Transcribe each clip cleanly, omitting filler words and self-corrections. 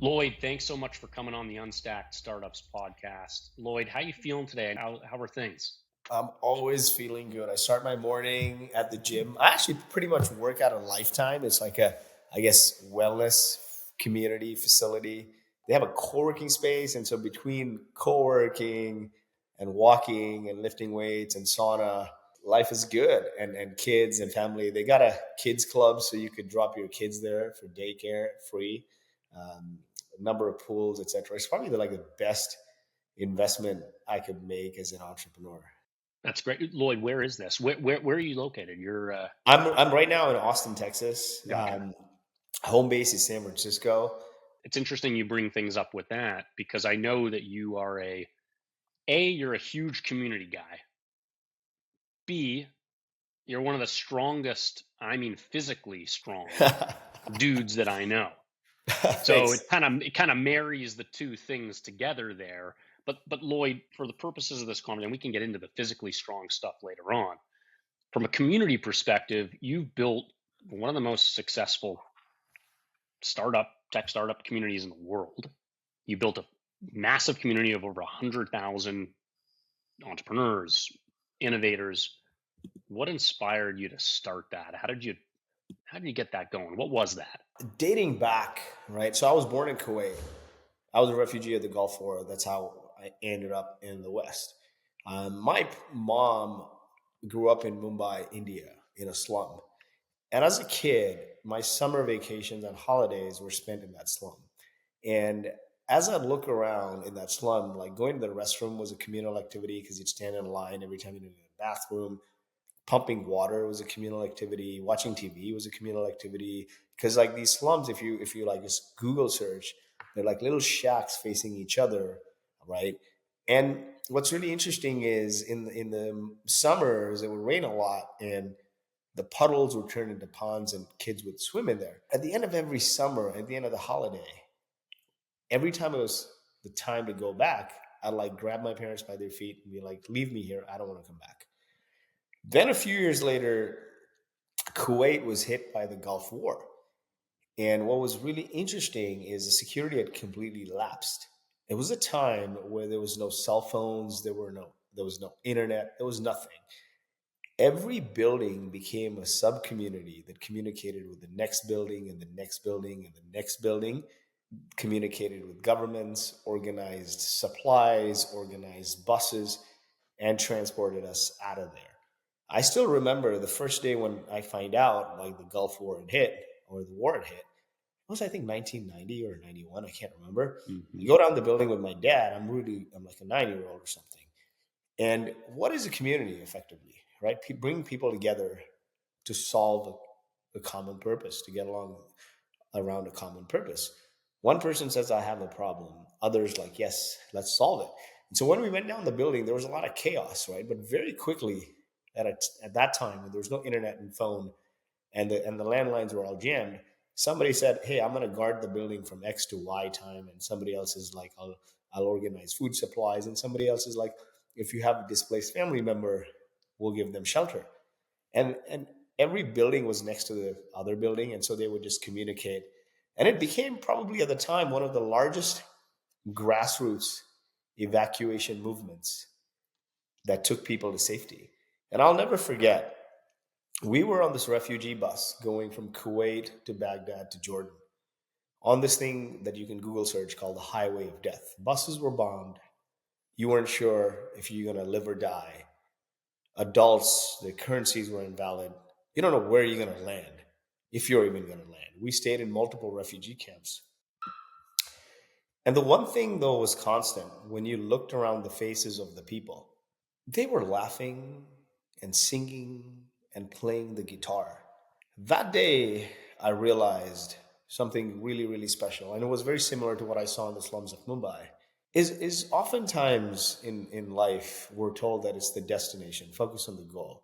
Lloyd, thanks so much for coming on the Unstacked Startups podcast. Lloyd, how you feeling today? How are things? I'm always feeling good. I start my morning at the gym. I actually pretty much work out a Lifetime. It's like a, I guess, wellness community facility. They have a co-working space, and so between co-working and walking and lifting weights and sauna, life is good. And kids and family, they got a kids club, so you could drop your kids there for daycare free. A number of pools, etc. It's probably like the best investment I could make as an entrepreneur. That's great. Lloyd, where is this? Where are you located? I'm right now in Austin, Texas. Okay. Home base is San Francisco. It's interesting you bring things up with that because I know that you are you're a huge community guy. B, you're one of the strongest, I mean physically strong dudes that I know. So Thanks. it kind of marries the two things together there. But Lloyd, for the purposes of this conversation, we can get into the physically strong stuff later on. From a community perspective, you've built one of the most successful tech startup communities in the world. You built a massive community of over 100,000 entrepreneurs, innovators. What inspired you to start that? How did you get that going? What was that? Dating back, right? So I was born in Kuwait. I was a refugee of the Gulf War. That's how I ended up in the West. My mom grew up in Mumbai, India, in a slum. And as a kid, my summer vacations and holidays were spent in that slum. And as I look around in that slum, like going to the restroom was a communal activity because you'd stand in line every time you needed a bathroom. Pumping water was a communal activity. Watching TV was a communal activity. Because like these slums, if you like just Google search, they're like little shacks facing each other, right? And what's really interesting is in the summers it would rain a lot, and the puddles would turn into ponds and kids would swim in there. At the end of every summer, at the end of the holiday, every time it was the time to go back, I'd like grab my parents by their feet and be like, leave me here. I don't want to come back. Then a few years later, Kuwait was hit by the Gulf War. And what was really interesting is the security had completely lapsed. It was a time where there was no cell phones, there was no internet, there was nothing. Every building became a sub community that communicated with the next building and the next building and the next building, communicated with governments, organized supplies, organized buses, and transported us out of there. I still remember the first day when I find out like the Gulf War had hit or the war had hit. It was I think 1990 or 91. I can't remember. I Hmm. go down the building with my dad. I'm like a 9 year old or something. And what is a community effectively, right? Bring people together to solve a common purpose, to get along around a common purpose. One person says, I have a problem. Others like, yes, let's solve it. And so when we went down the building, there was a lot of chaos, right? But very quickly at that time, when there was no internet and phone and the landlines were all jammed, somebody said, hey, I'm going to guard the building from X to Y time. And somebody else is like, I'll organize food supplies. And somebody else is like, if you have a displaced family member, we'll give them shelter. And every building was next to the other building, and so they would just communicate. And it became probably at the time one of the largest grassroots evacuation movements that took people to safety. And I'll never forget, we were on this refugee bus going from Kuwait to Baghdad to Jordan on this thing that you can Google search called the Highway of Death. Buses were bombed. You weren't sure if you're going to live or die. Adults, the currencies were invalid. You don't know where you're going to land, if you're even going to land. We stayed in multiple refugee camps. And the one thing, though, was constant when you looked around the faces of the people. They were laughing and singing and playing the guitar. That day, I realized something really, really special. And it was very similar to what I saw in the slums of Mumbai. Is oftentimes in life, we're told that it's the destination, focus on the goal.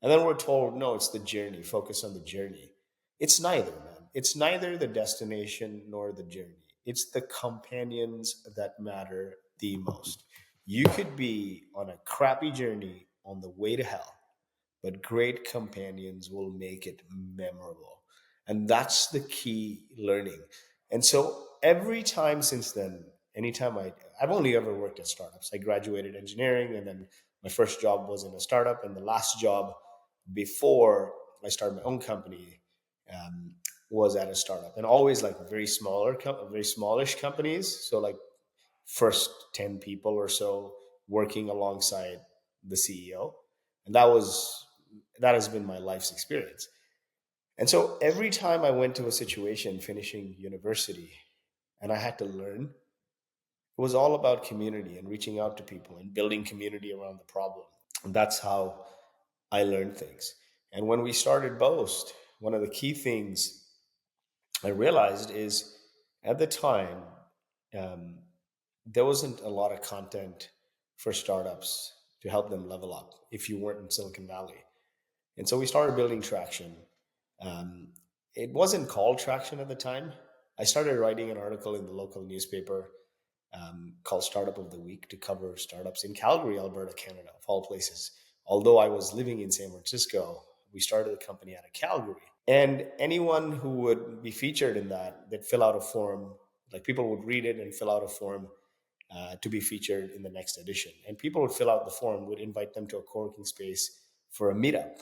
And then we're told, no, it's the journey, focus on the journey. It's neither, man. It's neither the destination nor the journey. It's the companions that matter the most. You could be on a crappy journey on the way to hell, but great companions will make it memorable. And that's the key learning. And so every time since then, anytime I've only ever worked at startups. I graduated engineering, and then my first job was in a startup, and the last job before I started my own company um, was at a startup, and always like very smallish companies. So like first 10 people or so working alongside the CEO, and that has been my life's experience. And so every time I went to a situation finishing university and I had to learn, it was all about community and reaching out to people and building community around the problem. And that's how I learned things. And when we started Boast, one of the key things I realized is at the time, um, there wasn't a lot of content for startups to help them level up if you weren't in Silicon Valley. And so we started building traction. Um, it wasn't called traction at the time. I started writing an article in the local newspaper called Startup of the Week to cover startups in Calgary, Alberta, Canada, of all places. Although I was living in San Francisco, we started the company out of Calgary. And anyone who would be featured in that, they'd fill out a form, like people would read it and fill out a form to be featured in the next edition. And people would fill out the form, would invite them to a co-working space for a meetup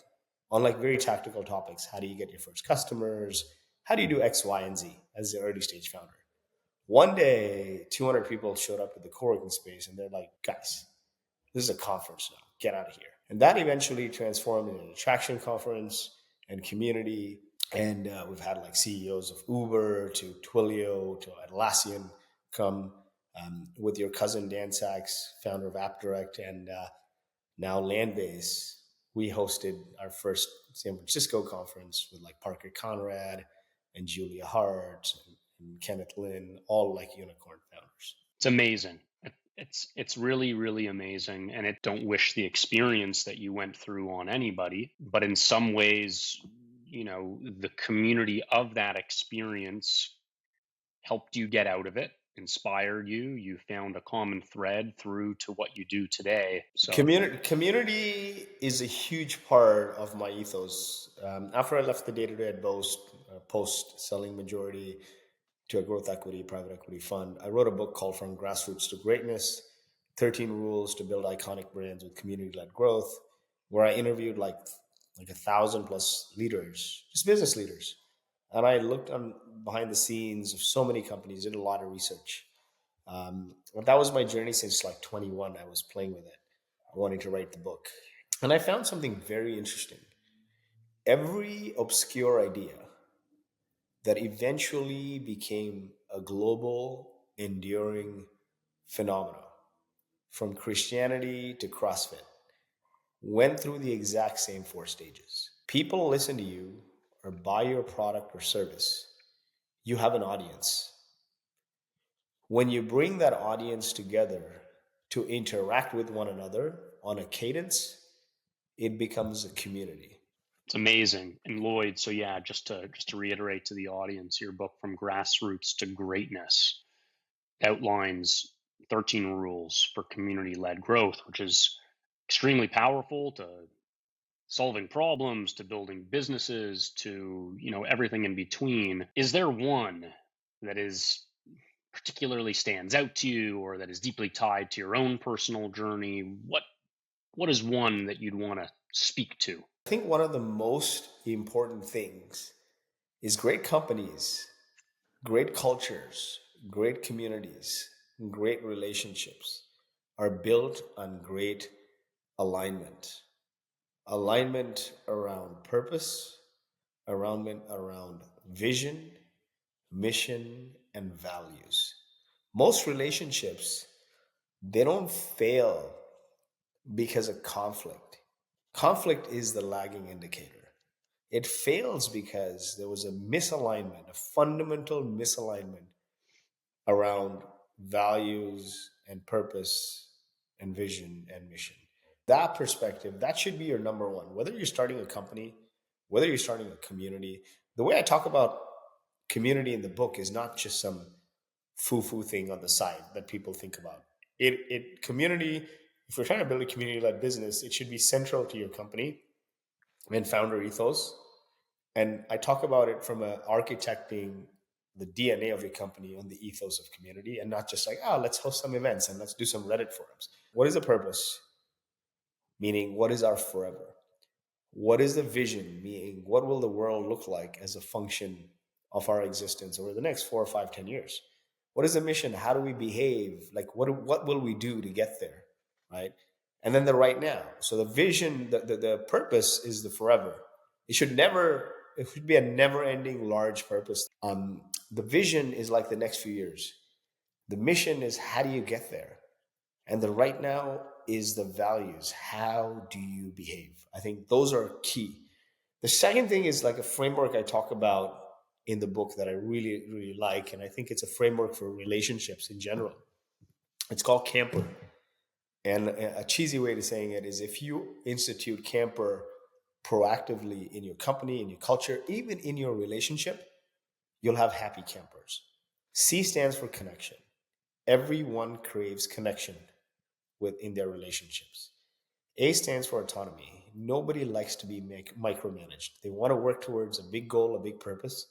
on like very tactical topics. How do you get your first customers? How do you do X, Y, and Z as the early stage founder? One day, 200 people showed up at the co-working space and they're like, guys, this is a conference now. Get out of here. And that eventually transformed into an attraction conference and community. And we've had like CEOs of Uber to Twilio to Atlassian come with your cousin Dan Saks, founder of AppDirect, and now Landbase. We hosted our first San Francisco conference with like Parker Conrad and Julia Hart and Kenneth Lin, all like unicorn founders. It's amazing. It's really, really amazing. And it don't wish the experience that you went through on anybody. But in some ways, the community of that experience helped you get out of it, inspired you. You found a common thread through to what you do today. So Community is a huge part of my ethos. After I left the day to day at Boast, post selling majority to a growth equity, private equity fund, I wrote a book called From Grassroots to Greatness 13 Rules to Build Iconic Brands with Community Led Growth, where I interviewed like 1,000+ leaders, just business leaders. And I looked on behind the scenes of so many companies, did a lot of research. But that was my journey since like 21. I was playing with it, wanting to write the book. And I found something very interesting. Every obscure idea that eventually became a global, enduring phenomenon, from Christianity to CrossFit, went through the exact same 4 stages. People listen to you or buy your product or service. You have an audience. When you bring that audience together to interact with one another on a cadence, it becomes a community. it's amazing. And Lloyd, so yeah, just to reiterate to the audience, your book From Grassroots to Greatness outlines 13 rules for community-led growth, which is extremely powerful to solving problems, to building businesses, to everything in between. Is there one that is particularly stands out to you, or that is deeply tied to your own personal journey? What is one that you'd want to speak to? I think one of the most important things is great companies, great cultures, great communities, great relationships are built on great alignment. Alignment around purpose, alignment around vision, mission, and values. Most relationships, they don't fail because of conflict. Conflict is the lagging indicator. It fails because there was a misalignment, a fundamental misalignment around values and purpose and vision and mission. That perspective, that should be your number one. Whether you're starting a company, whether you're starting a community, the way I talk about community in the book is not just some foo-foo thing on the side that people think about. It community, if you're trying to build a community-led business, it should be central to your company and founder ethos. And I talk about it from a architecting the DNA of your company on the ethos of community, and not just like, oh, let's host some events and let's do some Reddit forums. What is the purpose? Meaning, what is our forever? What is the vision? Meaning, what will the world look like as a function of our existence over the next 4 or 5, 10 years? What is the mission? How do we behave? Like, what will we do to get there? Right? And then the right now. So the vision, the purpose is the forever. It should be a never ending large purpose. The vision is like the next few years. The mission is how do you get there? And the right now is the values. How do you behave? I think those are key. The second thing is like a framework I talk about in the book that I really, really like. And I think it's a framework for relationships in general. It's called Camper. And a cheesy way to saying it is if you institute Camper proactively in your company, in your culture, even in your relationship, you'll have happy campers. C stands for connection. Everyone craves connection within their relationships. A stands for autonomy. Nobody likes to be micromanaged. They want to work towards a big goal, a big purpose,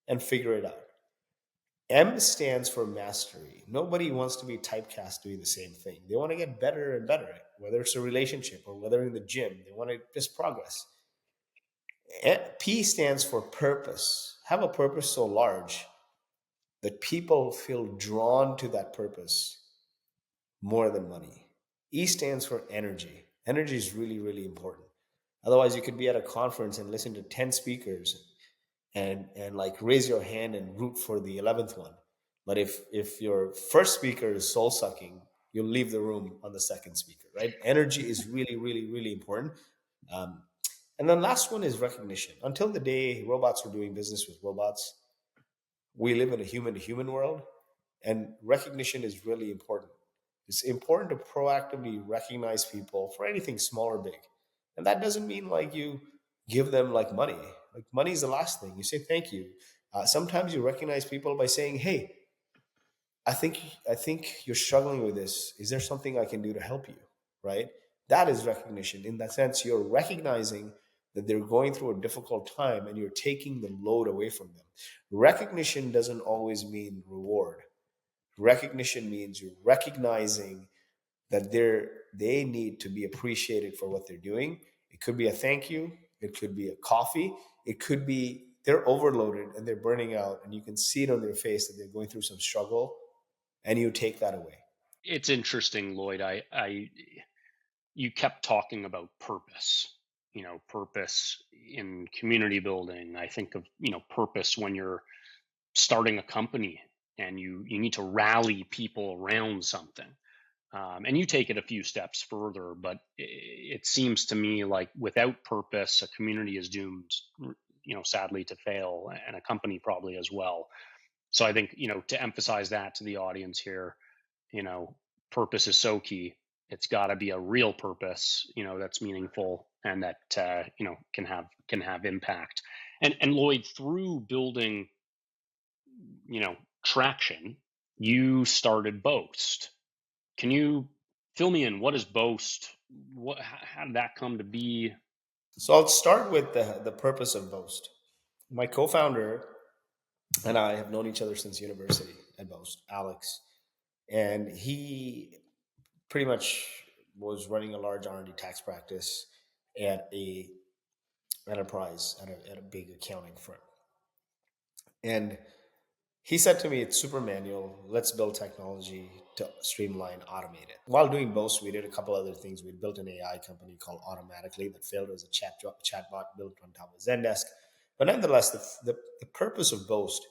and figure it out. M stands for mastery. Nobody wants to be typecast doing the same thing. They want to get better and better, whether it's a relationship or whether in the gym. They want to just progress. P stands for purpose. Have a purpose so large that people feel drawn to that purpose more than money. E stands for energy. Energy is really, really important. Otherwise, you could be at a conference and listen to 10 speakers and like raise your hand and root for the 11th one. But if your first speaker is soul sucking, you'll leave the room on the second speaker, right? Energy is really, really, really important. Um, and then last one is recognition. Until the day robots were doing business with robots, we live in a human to human world, and recognition is really important. It's important to proactively recognize people for anything small or big. And that doesn't mean like you give them like money. Like money is the last thing. You say thank you. Sometimes you recognize people by saying, "Hey, I think you're struggling with this. Is there something I can do to help you?" Right? That is recognition. In that sense, you're recognizing that they're going through a difficult time and you're taking the load away from them. Recognition doesn't always mean reward. Recognition means you're recognizing that they need to be appreciated for what they're doing. It could be a thank you, it could be a coffee, it could be they're overloaded and they're burning out and you can see it on their face that they're going through some struggle, and you take that away. It's interesting, Lloyd. You kept talking about purpose. Purpose in community building. I think of purpose when you're starting a company and you need to rally people around something. And you take it a few steps further, but it seems to me like without purpose, a community is doomed, sadly to fail, and a company probably as well. So I think, to emphasize that to the audience here, you know, purpose is so key. It's got to be a real purpose, that's meaningful and that, can have impact. And Lloyd, through building, you know, traction, you started Boast. Can you fill me in? What is Boast? How did that come to be? So I'll start with the purpose of Boast. My co-founder and I have known each other since university at Boast, Alex, and he pretty much was running a large R&D tax practice at a enterprise at a big accounting firm. And he said to me, "It's super manual. Let's build technology to streamline, automate it." While doing Boast, we did a couple other things. We built an AI company called Automatically that failed as a chatbot built on top of Zendesk. But nonetheless, the purpose of Boast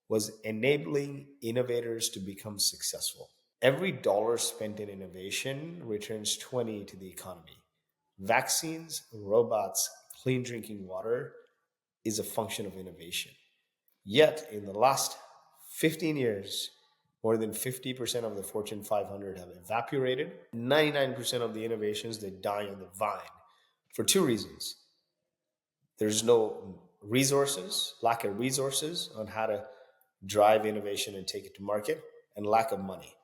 was enabling innovators to become successful. Every dollar spent in innovation returns 20 to the economy. Vaccines, robots, clean drinking water is a function of innovation. Yet, in the last 15 years, more than 50% of the Fortune 500 have evaporated. 99% of the innovations, they die on the vine for two reasons. There's no resources, lack of resources on how to drive innovation and take it to market, and lack of money.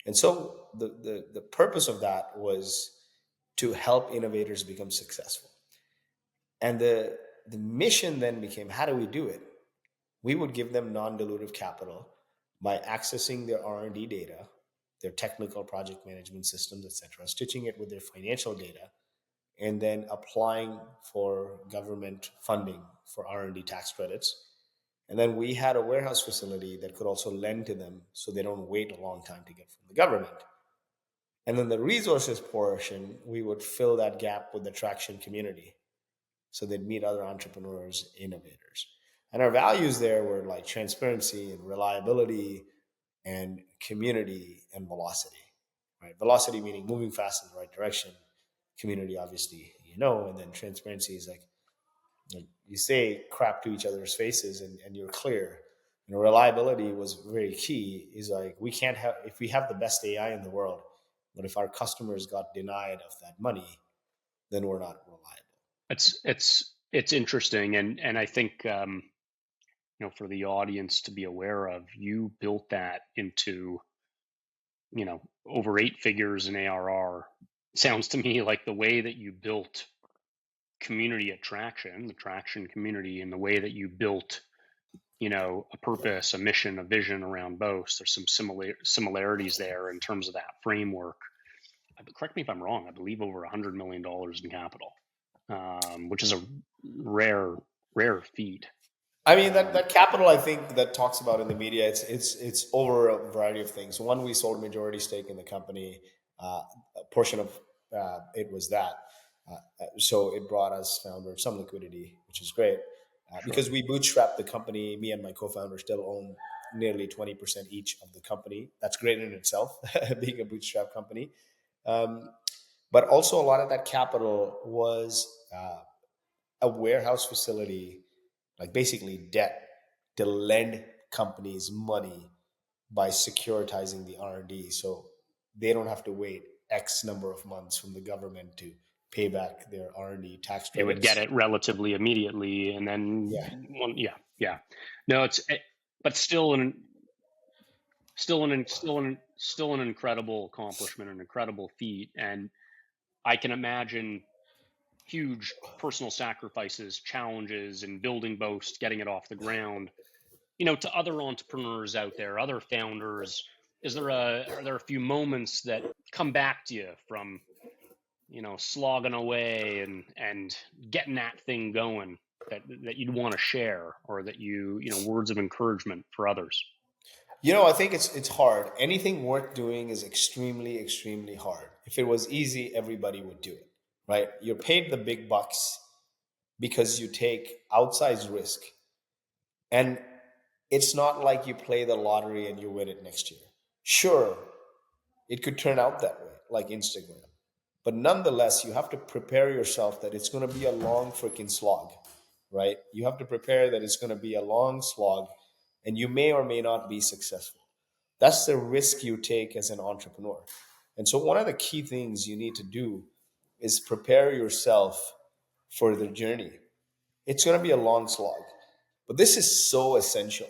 And so the purpose of that was to help innovators become successful. And the mission then became, how do we do it? we would give them non-dilutive capital by accessing their R&D data, their technical project management systems, etc., stitching it with their financial data, and then applying for government funding for R&D tax credits. And then we had a warehouse facility that could also lend to them so they don't wait a long time to get from the government. And then the resources portion, we would fill that gap with the traction community. So they'd meet other entrepreneurs, innovators. And our values there were like transparency and reliability and community and velocity, right? Velocity meaning moving fast in the right direction. Community, obviously, and then transparency is like you say crap to each other's faces and you're clear. Reliability was very key. Is like we can't have if we have the best AI in the world, but if our customers got denied of that money, then we're not reliable. It's interesting, and I think for the audience to be aware of, you built that into over 8 figures in ARR. Sounds to me like the way that you built community attraction, the traction community, and the way that you built a purpose, a mission, a vision around Boast. There's some similarities there in terms of that framework. Correct me if I'm wrong. I believe over $100 million in capital, which is a rare feat. I mean that capital I think that talks about in the media, it's over a variety of things. One, we sold a majority stake in the company. A portion of it was that, so it brought us founders some liquidity, which is great Sure. because we bootstrapped the company. Me and my co-founder still own nearly 20% each of the company. That's great in itself, being a bootstrap company. But also a lot of that capital was a warehouse facility, like basically debt, to lend companies money by securitizing the R&D, so they don't have to wait X number of months from the government to pay back their R&D tax They would get credits. it relatively immediately, and then Yeah. yeah. No, but still an incredible accomplishment, an incredible feat, and I can imagine huge personal sacrifices, challenges in building Boast, getting it off the ground. To other entrepreneurs out there, other founders, are there a few moments that come back to you from slogging away and getting that thing going that you'd want to share, or that words of encouragement for others? I think it's hard. Anything worth doing is extremely, extremely hard. If it was easy, everybody would do it, right? You're paid the big bucks because you take outsized risk. And it's not like you play the lottery and you win it next year. Sure, it could turn out that way, like Instagram. But nonetheless, you have to prepare yourself that it's going to be a long freaking slog, right? You have to prepare that it's going to be a long slog and you may or may not be successful. That's the risk you take as an entrepreneur. And so, one of the key things you need to do is prepare yourself for the journey. It's going to be a long slog, but this is so essential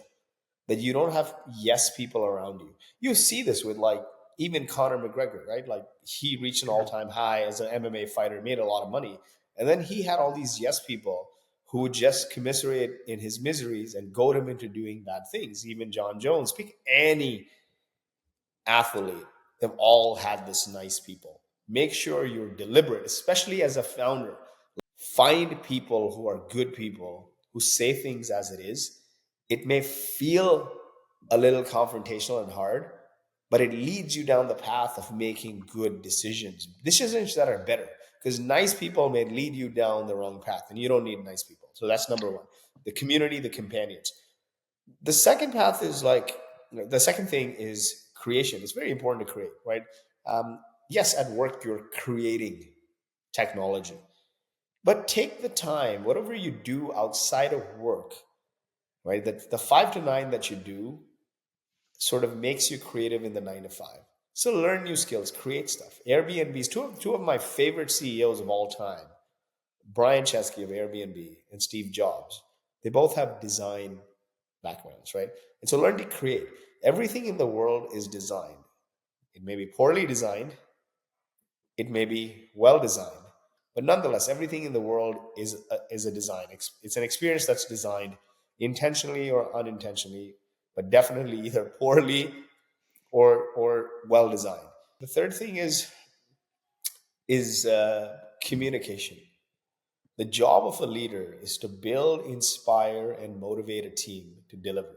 that you don't have yes people around you. You see this with like even Conor McGregor, right? Like he reached an all-time high as an MMA fighter, made a lot of money. And then he had all these yes people who would just commiserate in his miseries and goad him into doing bad things. Even John Jones, pick any athlete, they've all had this nice people. Make sure you're deliberate, especially as a founder. Find people who are good people who say things as it is. It may feel a little confrontational and hard, but it leads you down the path of making good decisions that are better. Because nice people may lead you down the wrong path, and you don't need nice people. So that's number one. The community, the companions. The second path is the second thing is creation. It's very important to create, right? Yes, at work you're creating technology, but take the time, whatever you do outside of work, right? That the 5 to 9 that you do sort of makes you creative in the 9 to 5. So learn new skills, create stuff. Airbnb's two of my favorite CEOs of all time, Brian Chesky of Airbnb and Steve Jobs. They both have design backgrounds, right? And so learn to create. Everything in the world is designed. It may be poorly designed, it may be well designed, but nonetheless, everything in the world is a design. It's an experience that's designed. intentionally or unintentionally, but definitely either poorly or well designed. The third thing is communication. The job of a leader is to build, inspire, and motivate a team to deliver.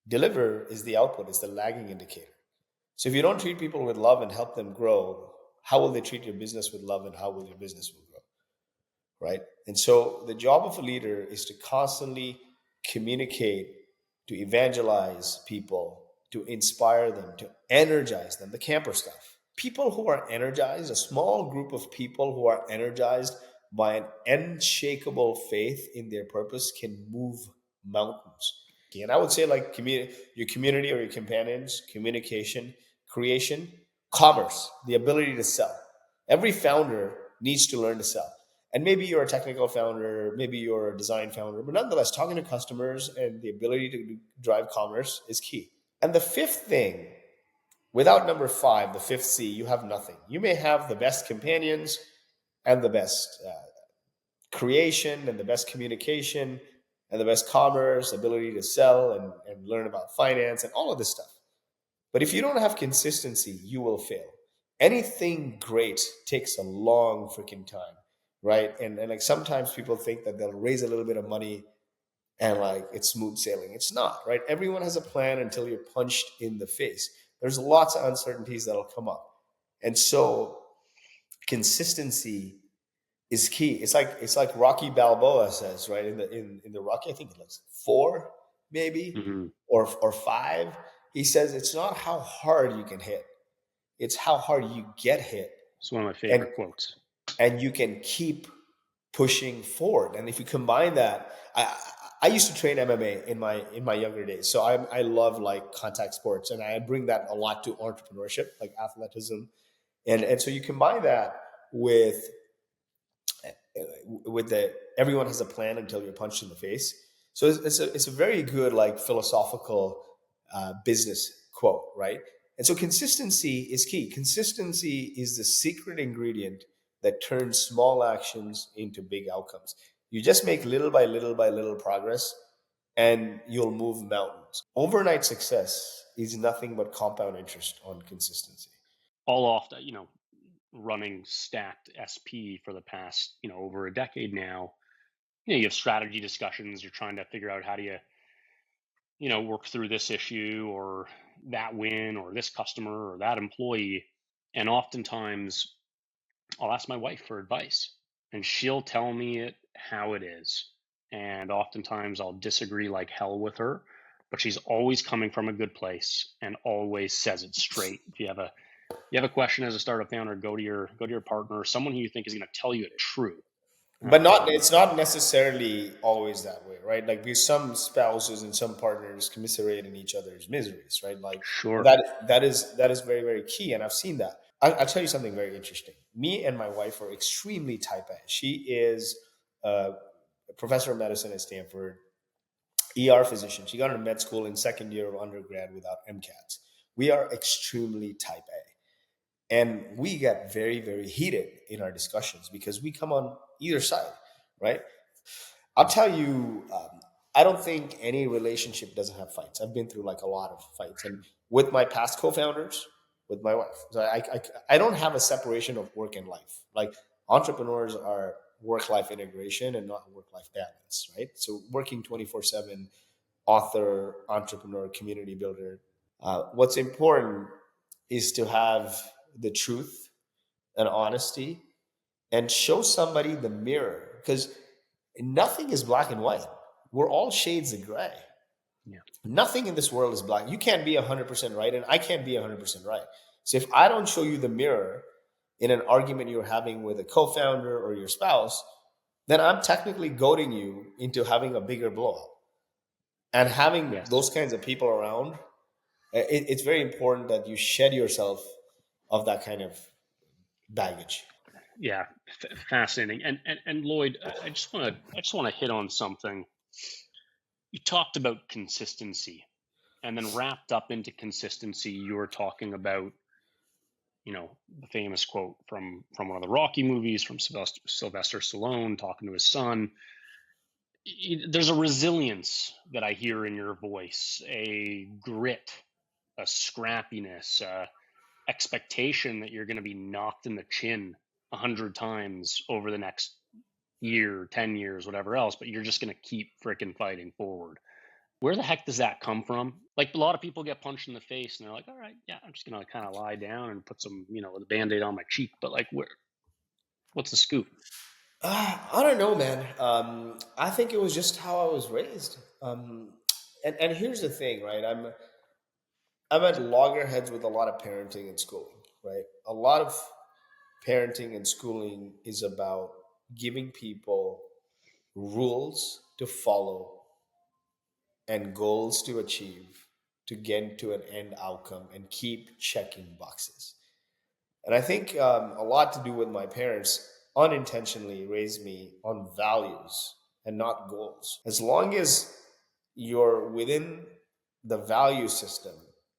Deliver is the output, it's the lagging indicator. So if you don't treat people with love and help them grow, how will they treat your business with love and how will your business will grow? Right? And so the job of a leader is to constantly communicate, to evangelize people, to inspire them, to energize them, the camper stuff. People who are energized, a small group of people who are energized by an unshakable faith in their purpose can move mountains. And I would say, like, your community or your companions, communication, creation, commerce, the ability to sell. Every founder needs to learn to sell. And maybe you're a technical founder, maybe you're a design founder, but nonetheless, talking to customers and the ability to drive commerce is key. And the fifth thing, without number five, the fifth C, you have nothing. You may have the best companions and the best creation and the best communication and the best commerce, ability to sell and learn about finance and all of this stuff. But if you don't have consistency, you will fail. Anything great takes a long freaking time, right? And like sometimes people think that they'll raise a little bit of money and like it's smooth sailing. It's not, right? Everyone has a plan until you're punched in the face. There's lots of uncertainties that'll come up. And so consistency is key. It's like Rocky Balboa says, right? In the Rocky, I think it's like four, maybe, Mm-hmm. or five. He says it's not how hard you can hit, it's how hard you get hit, It's one of my and favorite quotes. and you can keep pushing forward. And if you combine that, I used to train MMA in my younger days, so I love like contact sports, and I bring that a lot to entrepreneurship, like athleticism, and so you combine that with the everyone has a plan until you're punched in the face. So it's a very good like philosophical business quote, right? And so consistency is key. Consistency is the secret ingredient that turns small actions into big outcomes. You just make little by little progress, and you'll move mountains. Overnight success is nothing but compound interest on consistency. All off that, running stacked SP for the past, over a decade now. You have strategy discussions. You're trying to figure out how do you, work through this issue or that win or this customer or that employee. And oftentimes I'll ask my wife for advice and she'll tell me it how it is. And oftentimes I'll disagree like hell with her, but she's always coming from a good place and always says it straight. If you have a question as a startup founder, go to your partner, someone who you think is going to tell you it's true. But not Um, it's not necessarily always that way, right? Like because some spouses and some partners commiserate in each other's miseries, right? Like and sure. that is very, very key, and I've seen that. I'll tell you something very interesting. Me and my wife are extremely type A. She is a professor of medicine at Stanford, ER physician. She got into med school in second year of undergrad without MCATs. We are extremely type A, and we get very, very heated in our discussions because we come on either side, right? I'll tell you, I don't think any relationship doesn't have fights. I've been through like a lot of fights, and with my past co-founders, with my wife, so I don't have a separation of work and life. Like entrepreneurs are work-life integration and not work-life balance, right? So working 24/7, author, entrepreneur, community builder. What's important is to have the truth and honesty and show somebody the mirror because nothing is black and white. We're all shades of gray. Yeah. Nothing in this world is black. You can't be 100% right, and I can't be 100% right. So if I don't show you the mirror in an argument you're having with a co founder or your spouse, then I'm technically goading you into having a bigger blowout. And having Yes. those kinds of people around, it's very important that you shed yourself of that kind of baggage. Yeah. Fascinating. And Lloyd, I just want to hit on something. You talked about consistency, and then wrapped up into consistency, you were talking about, the famous quote from one of the Rocky movies from Sylvester Stallone talking to his son. there's a resilience that I hear in your voice, a grit, a scrappiness, expectation that you're going to be knocked in the chin 100 times over the next year, 10 years, whatever else, but you're just going to keep freaking fighting forward. Where the heck does that come from? Like a lot of people get punched in the face and they're like, all right, yeah, I'm just going to kind of lie down and put some, the band-aid on my cheek. But like, what's the scoop? I don't know, man. I think it was just how I was raised. And here's the thing, right? I'm at loggerheads with a lot of parenting and schooling, right? A lot of parenting and schooling is about giving people rules to follow and goals to achieve to get to an end outcome and keep checking boxes. And I think a lot to do with my parents unintentionally raised me on values and not goals. As long as you're within the value system,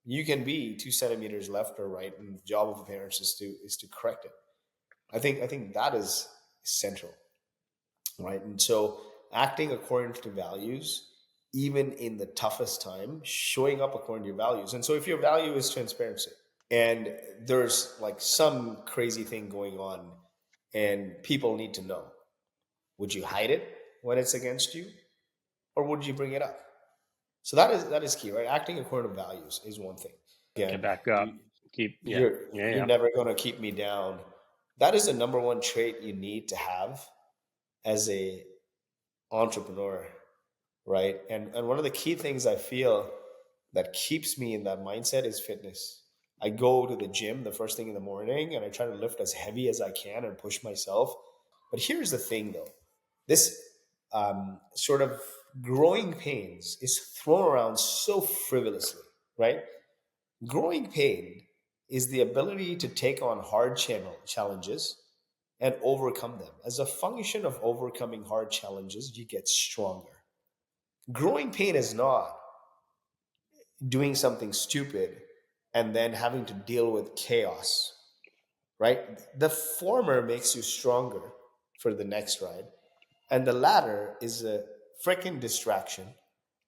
you can be 2 centimeters left or right, and the job of the parents is to correct it. I think that is central, right? And so acting according to values, even in the toughest time, showing up according to your values. And so if your value is transparency, and there's like some crazy thing going on and people need to know, would you hide it when it's against you, or would you bring it up? So that is key, right? Acting according to values is one thing. Get Again, back up. Keep, yeah, yeah, you're yeah. never going to keep me down. That is the number one trait you need to have as a entrepreneur, right? And one of the key things I feel that keeps me in that mindset is fitness. I go to the gym the first thing in the morning and I try to lift as heavy as I can and push myself. But here's the thing, though: this sort of growing pains is thrown around so frivolously, right? Growing pain is the ability to take on hard challenges and overcome them. As a function of overcoming hard challenges, you get stronger. Growing pain is not doing something stupid and then having to deal with chaos, right? The former makes you stronger for the next ride, and the latter is a freaking distraction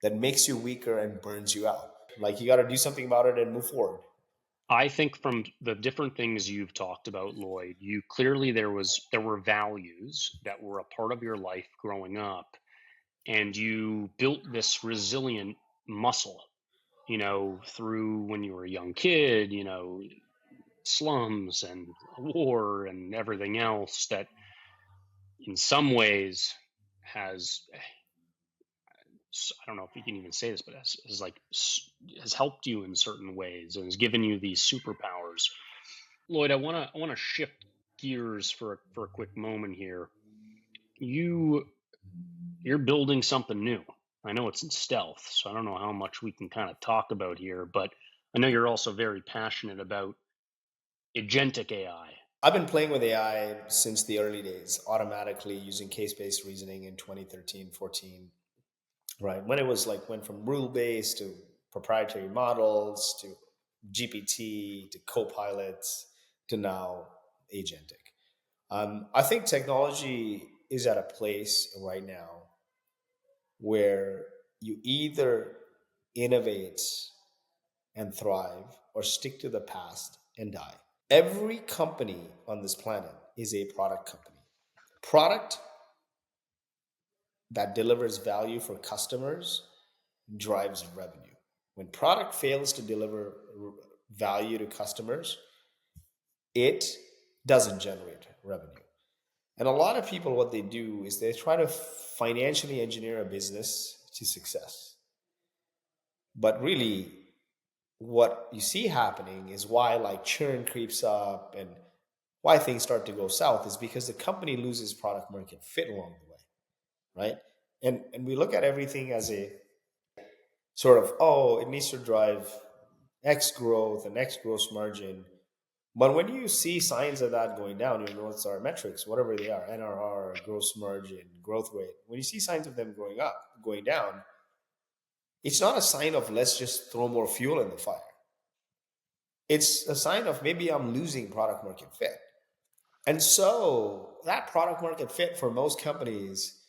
that makes you weaker and burns you out. Like you got to do something about it and move forward. I think from the different things you've talked about, Lloyd, you clearly there were values that were a part of your life growing up, and you built this resilient muscle, through when you were a young kid, slums and war and everything else that in some ways has I don't know if you can even say this, but has helped you in certain ways and has given you these superpowers. Lloyd, I want to shift gears for a quick moment here. You you're building something new. I know it's in stealth, so I don't know how much we can kind of talk about here, but I know you're also very passionate about agentic AI. I've been playing with AI since the early days, automatically using case-based reasoning in 2013, 14, right? When it was like went from rule-based to proprietary models to GPT to co-pilots to now agentic. I think technology is at a place right now where you either innovate and thrive or stick to the past and die. Every company on this planet is a product company. Product that delivers value for customers drives revenue. When product fails to deliver value to customers, it doesn't generate revenue. And a lot of people, what they do is they try to financially engineer a business to success. But really, what you see happening is why like churn creeps up and why things start to go south is because the company loses product market fit along the way, right? And we look at everything as a sort of, oh, it needs to drive X growth and X gross margin. But when you see signs of that going down, your North Star metrics, whatever they are, NRR, gross margin, growth rate, when you see signs of them going down, it's not a sign of let's just throw more fuel in the fire. It's a sign of maybe I'm losing product market fit. And so that product market fit for most companies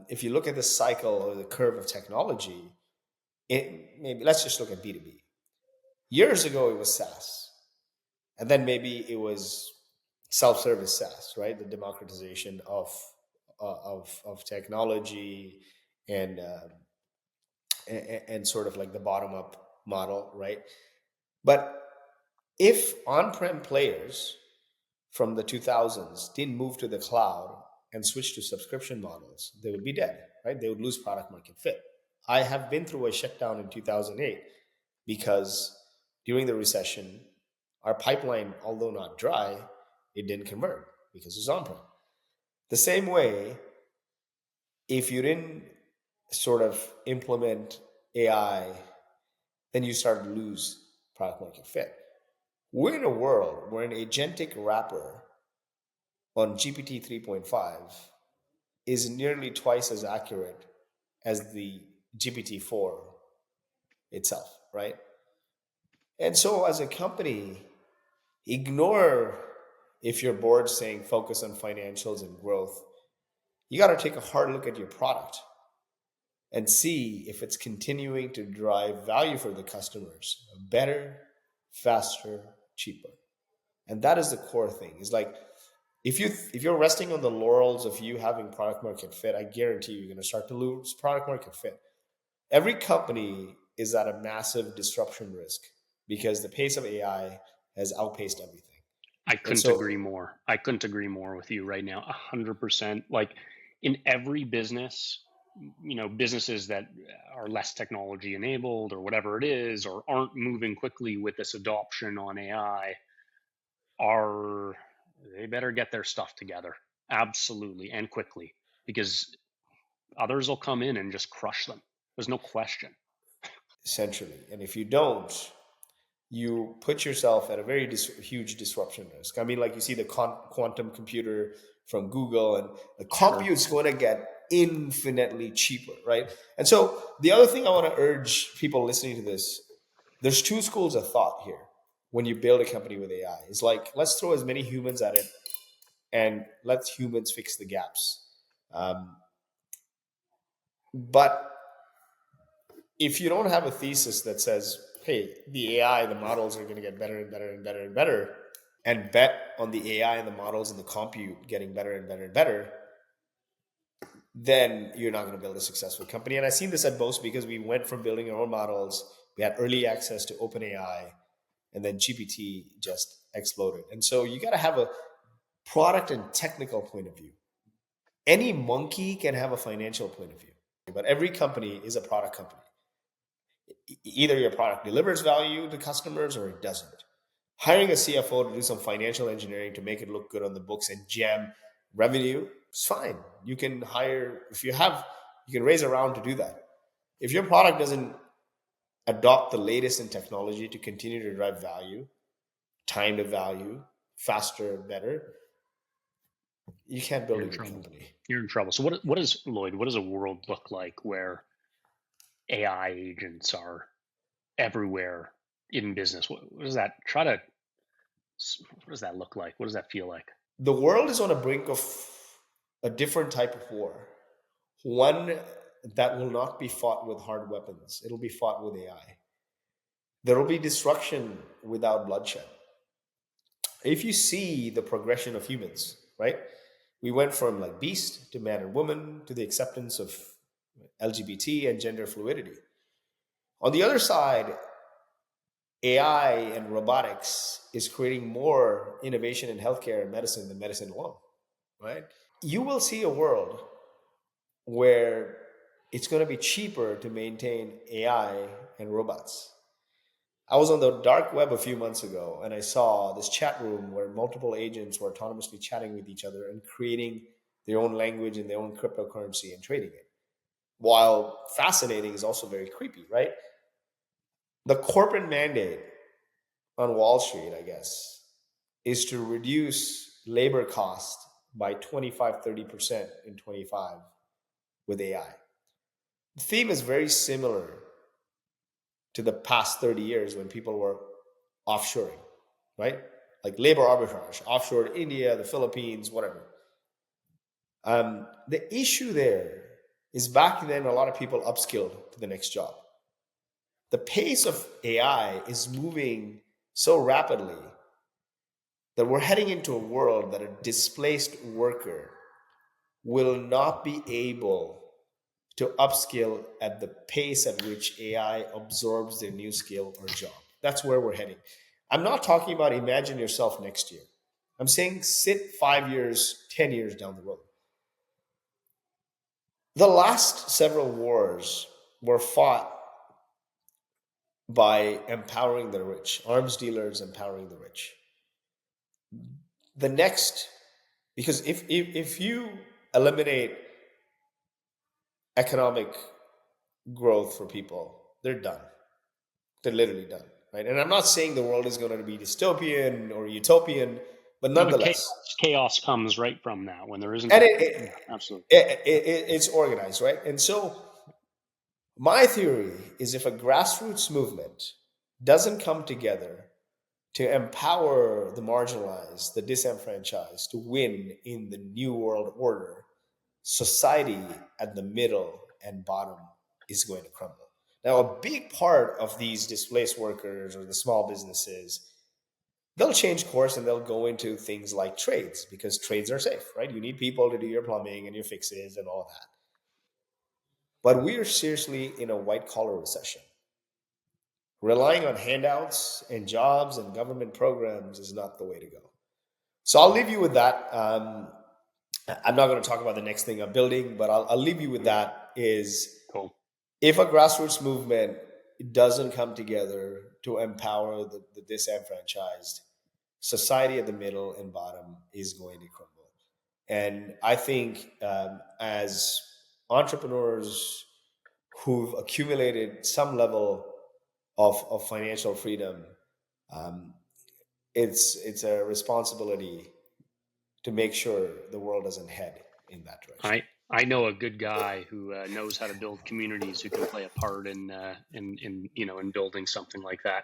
If you look at the cycle or the curve of technology, maybe let's just look at B2B. Years ago, it was SaaS, and then maybe it was self-service SaaS, right? The democratization of technology and and sort of like the bottom-up model, right? But if on-prem players from the 2000s didn't move to the cloud and switch to subscription models, they would be dead, right? They would lose product market fit. I have been through a shutdown in 2008 because during the recession, our pipeline, although not dry, it didn't convert because it's on-prem. The same way, if you didn't sort of implement AI, then you start to lose product market fit. We're in a world where an agentic wrapper on GPT 3.5 is nearly twice as accurate as the GPT-4 itself, right? And so, as a company, ignore if your board's saying focus on financials and growth. You got to take a hard look at your product and see if it's continuing to drive value for the customers better, faster, cheaper. And that is the core thing. Is like if you're resting on the laurels of you having product market fit, I guarantee you're going to start to lose product market fit. Every company is at a massive disruption risk because the pace of AI has outpaced everything. I And couldn't so agree more. I couldn't agree more with you right now. 100%. Like in every business, businesses that are less technology enabled or whatever it is, or aren't moving quickly with this adoption on AI, are they better get their stuff together. Absolutely. And quickly, because others will come in and just crush them. There's no question. essentially, and if you don't, you put yourself at a very huge disruption risk. I mean, like you see the quantum computer from Google, and the Sure. compute's going to get infinitely cheaper, right? And so the other thing I want to urge people listening to this, there's two schools of thought here when you build a company with AI. It's like, let's throw as many humans at it and let humans fix the gaps. Um, but if you don't have a thesis that says, hey, the AI, the models are going to get better and better and better and better, and bet on the AI and the models and the compute getting better and better and better, then you're not going to build a successful company. And I've seen this at Boast because we went from building our own models, we had early access to OpenAI, and then GPT just exploded. And so you got to have a product and technical point of view. Any monkey can have a financial point of view, but every company is a product company. Either your product delivers value to customers or it doesn't. Hiring a CFO to do some financial engineering to make it look good on the books and jam revenue is fine. You can hire, if you have, you can raise a round to do that. If your product doesn't adopt the latest in technology to continue to drive value, time to value, faster, better, you can't build You're a in good trouble. company. You're in trouble. So what is Lloyd? What does a world look like where AI agents are everywhere in business? What does that try to? What does that look like? What does that feel like? The world is on a brink of a different type of war, one that will not be fought with hard weapons. It'll be fought with AI. There will be destruction without bloodshed. If you see the progression of humans, right? We went from like beast to man and woman to the acceptance of LGBT and gender fluidity. On the other side, AI and robotics is creating more innovation in healthcare and medicine than medicine alone, right? You will see a world where it's going to be cheaper to maintain AI and robots. I was on the dark web a few months ago and I saw this chat room where multiple agents were autonomously chatting with each other and creating their own language and their own cryptocurrency and trading it. While fascinating, is also very creepy, right? The corporate mandate on Wall Street, I guess, is to reduce labor cost by 25-30% in 25 with AI. The theme is very similar to the past 30 years when people were offshoring, right? Like labor arbitrage, offshore to India, the Philippines, whatever. The issue there is back then a lot of people upskilled to the next job. The pace of AI is moving so rapidly that we're heading into a world that a displaced worker will not be able to upskill at the pace at which AI absorbs their new skill or job. That's where we're heading. I'm not talking about imagine yourself next year. I'm saying sit 5 years, 10 years down the road. The last several wars were fought by empowering the rich, arms dealers empowering the rich. The next, because if you eliminate economic growth for people, they're done. They're literally done, right? And I'm not saying the world is going to be dystopian or utopian, but No, but nonetheless, chaos comes right from that when there isn't. and Yeah, absolutely. it's organized, right? And so my theory is if a grassroots movement doesn't come together to empower the marginalized, the disenfranchised to win in the new world order, society at the middle and bottom is going to crumble. Now, a big part of these displaced workers or the small businesses, they'll change course and they'll go into things like trades because trades are safe, right? You need people to do your plumbing and your fixes and all that. But we are seriously in a white collar recession. Relying on handouts and jobs and government programs is not the way to go. So I'll leave you with that. I'm not going to talk about the next thing I'm building, but I'll leave you with that is Cool. if a grassroots movement doesn't come together to empower the disenfranchised, society at the middle and bottom is going to crumble. And I think as entrepreneurs who've accumulated some level of financial freedom, um, it's a responsibility to make sure the world doesn't head in that direction. I know a good guy who knows how to build communities who can play a part in in building something like that.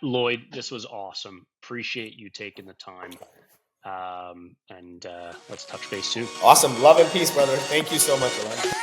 Lloyd, this was awesome. Appreciate you taking the time. And let's touch base soon. Awesome. Love and peace, brother. Thank you so much, Ilan.